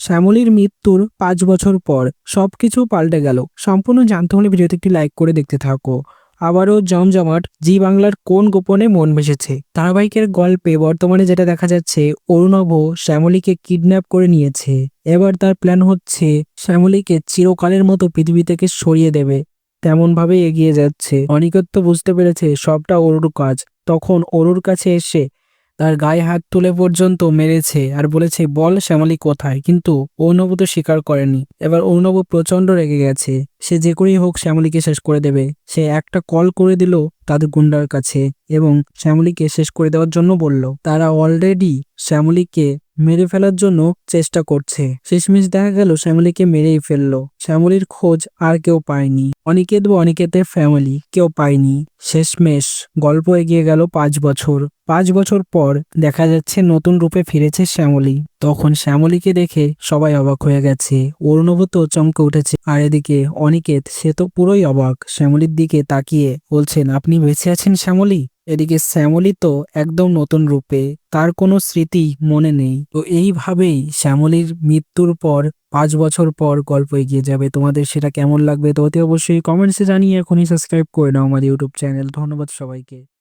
শ্যামলীর মৃত্যুর ৫ বছর পর সবকিছু পাল্টে গেল। সম্পূর্ণ জানতে হলে ভিডিওতে একটি লাইক করে দেখতে থাকো। আবারও জমজমাট জি বাংলার কোন গোপনে মন ভেসেছে ধারাবাহিকের গল্পে বর্তমানে যেটা দেখা যাচ্ছে, অরুণভ শ্যামলীকে কিডন্যাপ করে নিয়েছে। এবার তার প্ল্যান হচ্ছে শ্যামলীকে চিরকালের মতো পৃথিবী থেকে সরিয়ে দেবে। তেমন ভাবে এগিয়ে যাচ্ছে। অনিকেত তো বুঝতে পেরেছে সবটা অরুর কাজ। তখন অরুর কাছে এসে তার গায়ে হাত তুলে পর্যন্ত মেরেছে আর বলেছে, বল শ্যামলী কোথায়। কিন্তু অর্ণব তো স্বীকার করেনি। এবার অর্ণব প্রচন্ড রেগে গেছে। সে যে করেই হোক শ্যামলীকে শেষ করে দেবে। সে একটা কল করে দিল তাদের গুন্ডার কাছে এবং শ্যামলীকে শেষ করে দেওয়ার জন্য বলল। তারা অলরেডি শ্যামলীকে মেরে ফেলার জন্য চেষ্টা করছে। শেষমেশ দেখা গেল শ্যামলীকে মেরেই ফেললো। শ্যামলীর খোঁজ আর কেউ পায়নি। অনিকেত বা অনিকেতের ফ্যামিলি কেউ পায়নি। শেষমেশ গল্প এগিয়ে গেল ৫ বছর। ৫ বছর পর দেখা যাচ্ছে নতুন রূপে ফিরেছে শ্যামলী। তখন শ্যামলীকে দেখে সবাই অবাক হয়ে গেছে। অরুণভ তো চমকে উঠেছে। আর এদিকে অনিকেত, সে তো পুরোই অবাক। শ্যামলীর দিকে তাকিয়ে বলছেন, আপনি বেঁচে আছেন শ্যামলী? এদিকে শ্যামলী তো একদম নতুন রূপে, তার কোনো স্মৃতি মনে নেই। তো এইভাবেই শ্যামলীর মৃত্যুর পর ৫ বছর পর গল্প এগিয়ে যাবে। তোমাদের সেটা কেমন লাগবে তো অতি অবশ্যই কমেন্টসে জানিয়ে এখনই সাবস্ক্রাইব করে নাও আমার ইউটিউব চ্যানেল। ধন্যবাদ সবাইকে।